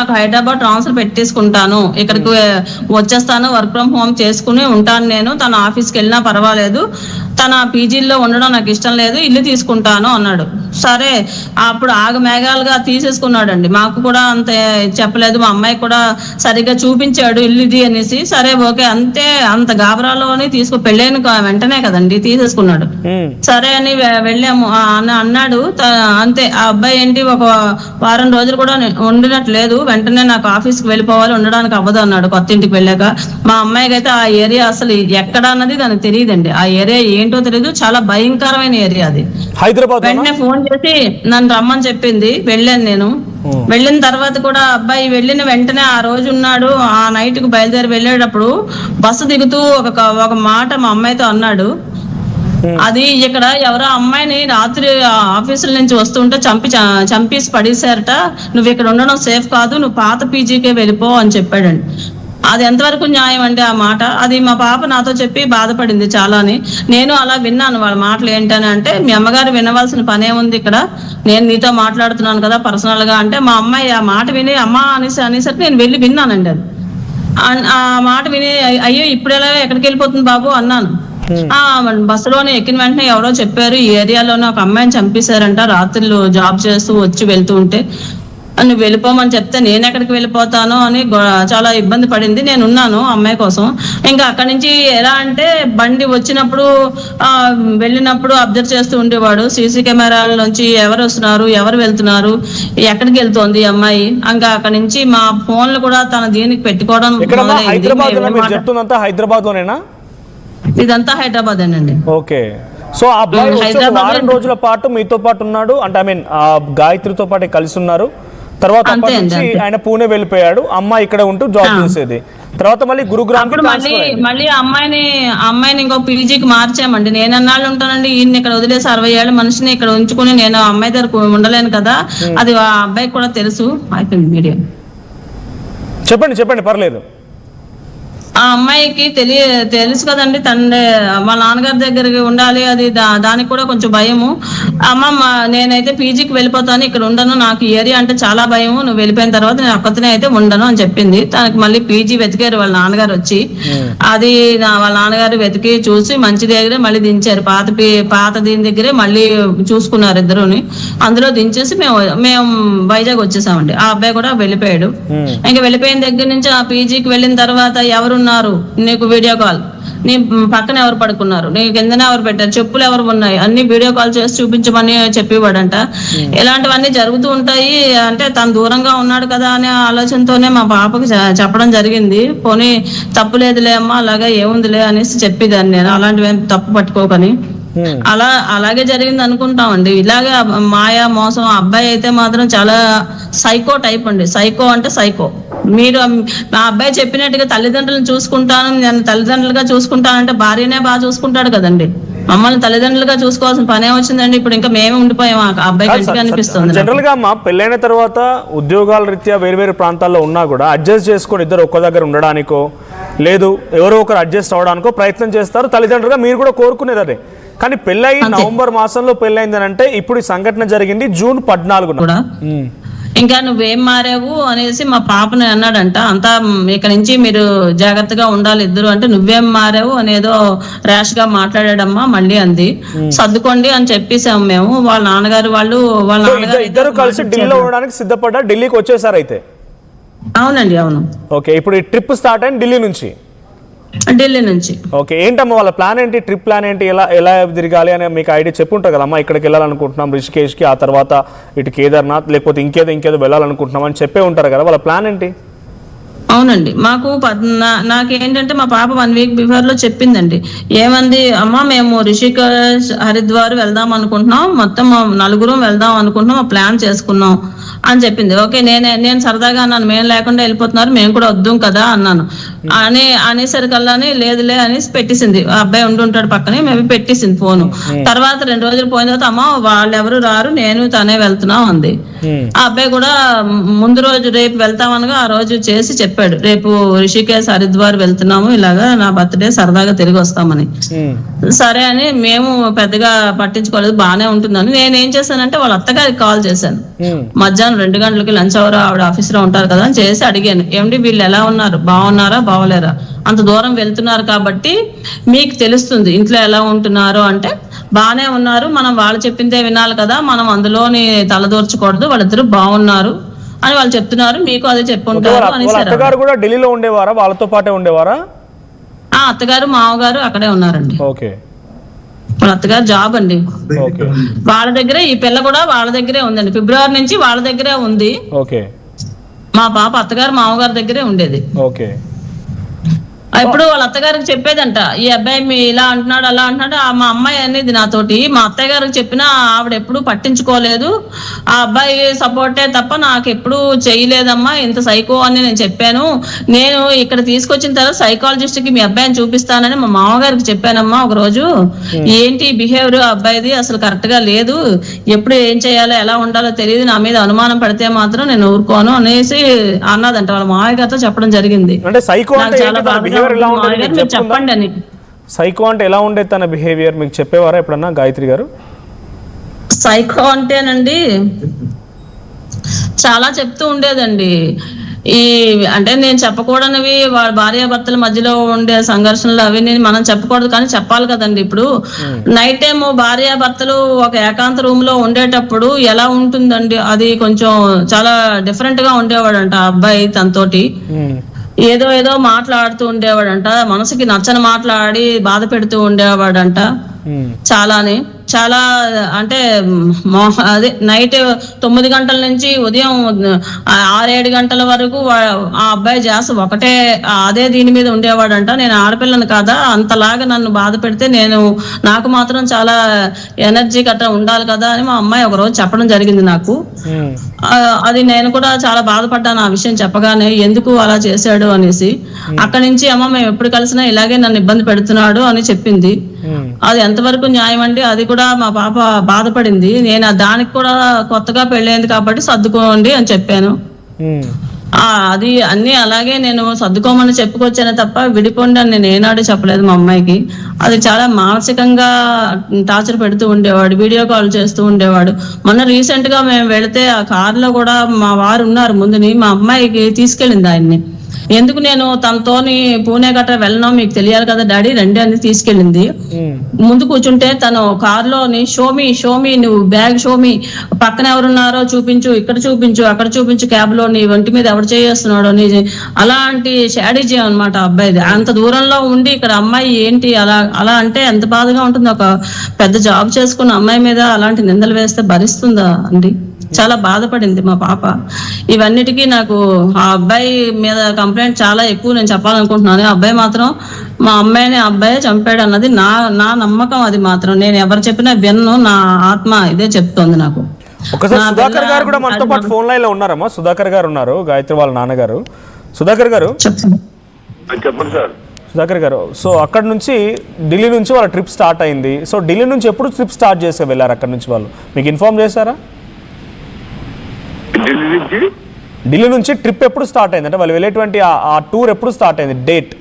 నాకు హైదరాబాద్ ట్రాన్స్ఫర్ పెట్టేసుకుంటాను, ఇక్కడికి వచ్చేస్తాను, వర్క్ ఫ్రమ్ హోమ్ చేసుకుని ఉంటాను, నేను తన ఆఫీస్కి వెళ్ళినా పర్వాలేదు, తన పీజీల్లో ఉండడం నాకు ఇష్టం లేదు, ఇల్లు తీసుకుంటాను అన్నాడు. సరే అప్పుడు మేఘాలుగా తీసేసుకున్నాడండి. మాకు కూడా అంత చెప్పలేదు, మా అమ్మాయి కూడా సరిగ్గా చూపించాడు ఇల్లు ఇది అనేసి. సరే ఓకే అంతే, అంత గాబరాలోని పెళ్ళైన వెంటనే కదండి తీసేసుకున్నాడు. సరే అని వెళ్ళాము అన్నాడు. అంతే ఆ అబ్బాయి ఏంటి ఒక వారం రోజులు కూడా ఉండినట్లేదు, వెంటనే నాకు ఆఫీస్కి వెళ్ళిపోవాలి, ఉండడానికి అవ్వదు అన్నాడు కొత్త ఇంటికి వెళ్ళాక. మా అమ్మాయికి అయితే ఆ ఏరియా అసలు ఎక్కడ అన్నది దానికి తెలియదండి. ఆ ఏరియా ఏంటో తెలియదు, చాలా భయంకరమైన ఏరియా అది. హైదరాబాద్ వెంటనే ఫోన్ చేసి నన్ను రమ్మని చెప్పింది. వెళ్ళాను నేను. వెళ్ళిన తర్వాత కూడా అబ్బాయి వెళ్ళిన వెంటనే ఆ రోజు ఉన్నాడు. ఆ నైట్ కు బయలుదేరి వెళ్ళేటప్పుడు బస్సు దిగుతూ ఒక మాట మా అమ్మాయితో అన్నాడు. అది ఇక్కడ ఎవరో అమ్మాయిని రాత్రి ఆఫీసుల నుంచి వస్తుంటే చంపేసి పడేశారట, నువ్వు ఇక్కడ ఉండడం సేఫ్ కాదు, నువ్వు పాత పీజీకే వెళ్ళిపో అని చెప్పాడండి. అది ఎంతవరకు న్యాయం అండి ఆ మాట? అది మా పాప నాతో చెప్పి బాధపడింది చాలా అని. నేను అలా విన్నాను వాళ్ళ మాటలు ఏంటని. అంటే మీ అమ్మగారు వినవలసిన పనే ఉంది ఇక్కడ, నేను నీతో మాట్లాడుతున్నాను కదా పర్సనల్ గా అంటే. మా అమ్మాయి ఆ మాట విని అమ్మ అనేసరికి నేను వెళ్ళి విన్నానండి. అది ఆ మాట విని అయ్యో ఇప్పుడు ఎలా ఎక్కడికి వెళ్ళిపోతుంది బాబు అన్నాను. బస్సులోనే ఎక్కిన వెంటనే ఎవరో చెప్పారు ఈ ఏరియాలోనే ఒక అమ్మాయిని చంపేశారంట, రాత్రులు జాబ్ చేస్తూ వచ్చి వెళ్తూ ఉంటే నువ్వు వెళ్ళిపోమని చెప్తే నేను ఎక్కడికి వెళ్ళిపోతాను అని చాలా ఇబ్బంది పడింది. నేను ఉన్నాను అమ్మాయి కోసం. ఇంకా అక్కడి నుంచి ఎలా అంటే బండి వచ్చినప్పుడు వెళ్ళినప్పుడు అబ్జర్వ్ చేస్తూ ఉండేవాడు, సీసీ కెమెరాల నుంచి ఎవరు వస్తున్నారు, ఎవరు వెళ్తున్నారు, ఎక్కడికి వెళ్తోంది అమ్మాయి. ఇంకా అక్కడి నుంచి మా ఫోన్లు కూడా తన దీనికి పెట్టుకోవడం. హైదరాబాద్ లోనేనా ఇదంతా? హైదరాబాద్ అండి. ఓకే. సో ఆ అబ్బాయి వారం రోజుల పాటు మీతో పాటు ఉన్నాడు అంటే, ఐ మీన్ గాయత్రితో పాటు కలిసి ఉన్నారు. తర్వాత ఆయన పూణే వెళ్ళిపోయాడు, అమ్మాయి ఇక్కడ ఉంటూ జాబ్ చేసేది. తర్వాత మళ్ళీ గురుగ్రామ్ మళ్ళీ అమ్మాయిని ఇంకో పీజీకి మార్చామండి. నేను అన్నాళ్ళు ఉంటానండి, ఈయన ఇక్కడ వదిలేసి 60 ఏళ్ళ మనిషిని ఇక్కడ ఉంచుకుని నేను అమ్మాయి దగ్గర ఉండలేను కదా, అది ఆ అబ్బాయికి కూడా తెలుసు. అయిపోయింది మీడియా. చెప్పండి పర్లేదు. ఆ అమ్మాయికి తెలుసు కదండి, తండ్రి వాళ్ళ నాన్నగారి దగ్గరికి ఉండాలి, అది దానికి కూడా కొంచెం భయము. అమ్మమ్మ నేనైతే పీజీకి వెళ్ళిపోతాను, ఇక్కడ ఉండను, నాకు ఏరియా అంటే చాలా భయము, నువ్వు వెళ్ళిపోయిన తర్వాత నేను ఒక్కతనే అయితే ఉండను అని చెప్పింది. తనకి మళ్ళీ పీజీ వెతికారు వాళ్ళ నాన్నగారు వచ్చి. అది వాళ్ళ నాన్నగారు వెతికి చూసి మంచి దగ్గరే మళ్ళీ దించారు, పాత దీని దగ్గరే మళ్ళీ చూసుకున్నారు ఇద్దరుని. అందులో దించేసి మేము వైజాగ్ వచ్చేసామండి. ఆ అబ్బాయి కూడా వెళ్ళిపోయాడు. ఇంకా వెళ్ళిపోయిన దగ్గర నుంచి ఆ పీజీకి వెళ్ళిన తర్వాత ఎవరు నీకు వీడియో కాల్, నీ పక్కన ఎవరు పడుకున్నారు, నీ కిందనే ఎవరు పెట్టారు, చెప్పులు ఎవరు ఉన్నాయి, అన్ని వీడియో కాల్ చేసి చూపించమని చెప్పేవాడంట. ఇలాంటివన్నీ జరుగుతూ ఉంటాయి. అంటే తను దూరంగా ఉన్నాడు కదా అనే ఆలోచనతోనే మా పాపకి చెప్పడం జరిగింది. పోనీ తప్పు లేదులే అమ్మా, అలాగే ఏముందిలే అనేసి చెప్పేదాన్ని నేను, అలాంటివి తప్పు పట్టుకోకని. అలాగే జరిగింది అనుకుంటామండి. ఇలాగే మాయా మోసం. అబ్బాయి అయితే మాత్రం చాలా సైకో టైప్ అండి. సైకో అంటే సైకో. మీరు మా అబ్బాయి చెప్పినట్టుగా తల్లిదండ్రులను చూసుకుంటాను, నేను తల్లిదండ్రులుగా చూసుకుంటానంటే భార్యనే బాగా చూసుకుంటాడు కదండి. మమ్మల్ని తల్లిదండ్రులుగా చూసుకోవాల్సిన పనే వచ్చిందండి. ఇప్పుడు ఇంకా మేమే ఉండిపోయాం ఆ అబ్బాయి అనిపిస్తుంది. జనరల్ గా మా పెళ్ళైన తర్వాత ఉద్యోగాల రీత్యా వేరు ప్రాంతాల్లో ఉన్నా కూడా అడ్జస్ట్ చేసుకొని ఇద్దరు ఒక్క దగ్గర ఉండడానికో లేదు ఎవరో ఒకరు అడ్జస్ట్ అవడానికో ప్రయత్నం చేస్తారు తల్లిదండ్రులుగా. మీరు కూడా కోరుకునేది అదే. కానీ పెళ్ళయి నవంబర్ మాసంలో పెళ్ళైందని అంటే ఇప్పుడు ఈ సంఘటన జరిగింది జూన్ 14న. ఇంకా నువ్వేం మారావు అనేసి మా పాపని అన్నాడంట. అంతా ఇక్కడ నుంచి మీరు జాగ్రత్తగా ఉండాలి ఇద్దరు అంటే, నువ్వేం మారావు అనేదో ర్యాష్ గా మాట్లాడాడమ్మా మళ్ళీ అంది. సర్దుకోండి అని చెప్పేసాము మేము. వాళ్ళ నాన్నగారు ఇద్దరు కలిసి ఢిల్లీలో ఉండడానికి సిద్ధపడ్డా, ఢిల్లీకి వచ్చేసారు అయితే? అవునండి, అవును. ఓకే, ఇప్పుడు ఈ ట్రిప్ స్టార్ట్ అయింది ఢిల్లీ నుంచి. ఓకే, ఏంటమ్మా వాళ్ళ ప్లాన్ ఏంటి? ట్రిప్ ప్లాన్ ఏంటి? ఎలా తిరగాలి అని మీకు ఐడియా చెప్పుంటారు కదమ్మా. ఇక్కడికి వెళ్ళాలనుకుంటున్నాం రిషికేష్కి, ఆ తర్వాత ఇటు కేదార్నాథ్, లేకపోతే ఇంకేదో వెళ్ళాలనుకుంటున్నాం అని చెప్పే ఉంటారు కదా. వాళ్ళ ప్లాన్ ఏంటి? అవునండి, మాకు నాకేంటంటే మా పాప 1 వీక్ బిఫోర్ లో చెప్పిందండి. ఏమంది అమ్మ, మేము రిషికేష్ హరిద్వార్ వెళ్దాం అనుకుంటున్నాం, మొత్తం 4 వెళ్దాం అనుకుంటున్నాం, ప్లాన్ చేసుకున్నాం అని చెప్పింది. ఓకే, నేను సరదాగా అన్నాను, మేము లేకుండా వెళ్ళిపోతున్నారు, మేము కూడా వద్దాం కదా అన్నాను. అనేసరికల్లానే లేదులే అనేసి పెట్టేసింది. ఆ అబ్బాయి ఉండుంటాడు పక్కనే, మేము పెట్టేసింది ఫోను. తర్వాత 2 రోజులు పోయిన తర్వాత అమ్మ వాళ్ళు ఎవరు రారు, నేను తనే వెళ్తున్నాం అంది. ఆ అబ్బాయి కూడా ముందు రోజు రేపు వెళ్తామనగా ఆ రోజు చేసి చెప్పాడు. చెప్పాడు, రేపు రిషికేశ్ హరిద్వార్ వెళ్తున్నాము, ఇలాగా నా బర్త్డే సరదాగా తిరిగి వస్తామని. సరే అని మేము పెద్దగా పట్టించుకోలేదు, బాగానే ఉంటుందని. నేను ఏం చేశానంటే వాళ్ళ అత్తగారికి కాల్ చేశాను. మధ్యాహ్నం 2 గంటలకి లంచ్ అవర్, ఆవిడ ఆఫీస్ లో ఉంటారు కదా అని చేసి అడిగాను, ఏమిటి వీళ్ళు ఎలా ఉన్నారు, బాగున్నారా బాగోలేరా, అంత దూరం వెళ్తున్నారు కాబట్టి మీకు తెలుస్తుంది ఇంట్లో ఎలా ఉంటున్నారు అంటే, బాగానే ఉన్నారు, మనం వాళ్ళు చెప్పిందే వినాలి కదా, మనం అందులోని తలదూర్చకూడదు, వాళ్ళిద్దరు బాగున్నారు అని వాళ్ళు చెప్తున్నారు, మీకు అదే చెప్పుంటారు అని. అత్తగారు కూడా ఢిల్లీలో ఉండేవారా, వాళ్ళతో పాటే ఉండేవారా? అత్తగారు మామగారు అక్కడే ఉన్నారండి. ఓకే. వాళ్ళ అత్తగారు జాబ్ అండి, వాళ్ళ దగ్గరే, ఈ పిల్ల కూడా వాళ్ళ దగ్గరే ఉందండి, ఫిబ్రవరి నుంచి వాళ్ళ దగ్గరే ఉంది. ఓకే. మా పాప అత్తగారు మామగారి దగ్గరే ఉండేది. ఓకే. ఇప్పుడు వాళ్ళ అత్తగారికి చెప్పేదంట, ఈ అబ్బాయి మీ ఇలా అంటున్నాడు అలా అంటున్నాడు. మా అమ్మాయి అనేది నాతోటి, మా అత్తయ్య గారికి చెప్పినా ఆవిడ ఎప్పుడు పట్టించుకోలేదు, ఆ అబ్బాయి సపోర్టే తప్ప నాకు ఎప్పుడు చేయలేదమ్మా, ఇంత సైకో అని నేను చెప్పాను. నేను ఇక్కడ తీసుకొచ్చిన తర్వాత సైకాలజిస్ట్ కి మీ అబ్బాయిని చూపిస్తానని మా మామగారికి చెప్పానమ్మా ఒక రోజు. ఏంటి బిహేవియర్ అబ్బాయిది అసలు కరెక్ట్ గా లేదు, ఎప్పుడు ఏం చేయాలో ఎలా ఉండాలో తెలియదు, నా మీద అనుమానం పడితే మాత్రం నేను ఊరుకోను అనేసి అన్నదంట. వాళ్ళ మామయ్య గారితో చెప్పడం జరిగింది. చాలా బాగా చెప్పండి అని. సైకో అంటే ఎలా ఉండేది తన బిహేవియర్, మీకు చెప్పేవారా ఎప్పుడన్నా గాయత్రి గారు? సైకో అంటేనండి చాలా చెప్తూ ఉండేదండి. ఈ అంటే నేను చెప్పకూడనివి, వాళ్ళ భార్యాభర్తల మధ్యలో ఉండే సంఘర్షణలు అవి నేను మనం చెప్పకూడదు, కానీ చెప్పాలి కదండి. ఇప్పుడు నైట్ టైం భార్యాభర్తలు ఒక ఏకాంత రూమ్ లో ఉండేటప్పుడు ఎలా ఉంటుందండి, అది కొంచెం చాలా డిఫరెంట్ గా ఉండేవాడంట ఆ అబ్బాయి తనతోటి. ఏదో ఏదో మాట్లాడుతూ ఉండేవాడంట, మనసుకి నచ్చని మాట్లాడి బాధ పెడుతూ ఉండేవాడంట చాలానే. చాలా అంటే అదే నైట్ 9 గంటల నుంచి ఉదయం 6-7 గంటల వరకు ఆ అబ్బాయి జాస్ ఒకటే అదే దీని మీద ఉండేవాడంట. నేను ఆడపిల్లను కదా, అంతలాగా నన్ను బాధ పెడితే నాకు మాత్రం చాలా ఎనర్జీ గట్రా ఉండాలి కదా అని మా అమ్మాయి ఒక రోజు చెప్పడం జరిగింది నాకు. అది నేను కూడా చాలా బాధపడ్డాను ఆ విషయం చెప్పగానే, ఎందుకు అలా చేశాడు అనేసి. అక్కడి నుంచి అమ్మ మేము ఎప్పుడు కలిసినా ఇలాగే నన్ను ఇబ్బంది పెడుతున్నాడు అని చెప్పింది. అది ఎంతవరకు న్యాయం అండి, అది కూడా మా పాప బాధపడింది. నేను దానికి కూడా కొత్తగా పెళ్ళైంది కాబట్టి సర్దుకోండి అని చెప్పాను. అది అన్ని అలాగే నేను సర్దుకోమని చెప్పుకొచ్చాను తప్ప విడిపోండి అని నేను ఏనాడు చెప్పలేదు మా అమ్మాయికి. అది చాలా మానసికంగా టార్చర్ పెడుతూ ఉండేవాడు, వీడియో కాల్ చేస్తూ ఉండేవాడు. మొన్న రీసెంట్ గా మేము వెళితే ఆ కారులో కూడా మా వారు ఉన్నారు ముందుని, మా అమ్మాయికి తీసుకెళ్ళింది ఆయన్ని. ఎందుకు నేను తనతోని పూణే గట్రా వెళ్ళను, మీకు తెలియాలి కదా డాడీ రండి అని తీసుకెళ్ళింది. ముందు కూర్చుంటే తను కారులోని షోమి నువ్వు బ్యాగ్ షోమి, పక్కన ఎవరున్నారో చూపించు, ఇక్కడ చూపించు, అక్కడ చూపించు, క్యాబ్ లో నీ ఒంటి మీద ఎవరు చేస్తున్నాడో నీ, అలాంటి షాడిజీ అనమాట అబ్బాయిది. అంత దూరంలో ఉండి ఇక్కడ అమ్మాయి ఏంటి అలా అంటే ఎంత బాధగా ఉంటుంది. ఒక పెద్ద జాబ్ చేసుకున్న అమ్మాయి మీద అలాంటి నిందలు వేస్తే భరిస్తుందా అండి? చాలా బాధపడింది మా పాప. ఇవన్నిటికీ నాకు ఆ అబ్బాయి మీద కంప్లైంట్ చాలా ఎక్కువ నేను చెప్పాలనుకుంటున్నాను. అబ్బాయి మాత్రం మా అమ్మాయిని అబ్బాయి చంపాడు అన్నది నా నమ్మకం. అది మాత్రం నేను ఎవరు చెప్పినా విన్ను, నా ఆత్మ ఇదే చెప్తోంది నాకు. ఒకసారి సుధాకర్ గారు కూడా మనతో పాటు ఫోన్ లైన్ లో ఉన్నారమ్మా. సుధాకర్ గారు ఉన్నారు, గాయత్రి వాళ్ళ నాన్నగారు. సుధాకర్ గారు చెప్పండి సార్. సుధాకర్ గారు, సో అక్కడ నుంచి ఢిల్లీ నుంచి వాళ్ళ ట్రిప్ స్టార్ట్ అయింది. సో ఢిల్లీ నుంచి ఎప్పుడు ట్రిప్ స్టార్ట్ చేసి వెళ్ళారు అక్కడ నుంచి, వాళ్ళు మీకు ఇన్ఫార్మ్ చేశారా? ఢిల్లీ నుంచి ట్రిప్ ఎప్పుడు స్టార్ట్ అయింది అంటే వాళ్ళు వెళ్ళేటువంటి ఆ టూర్ ఎప్పుడు స్టార్ట్ అయింది, డేట్?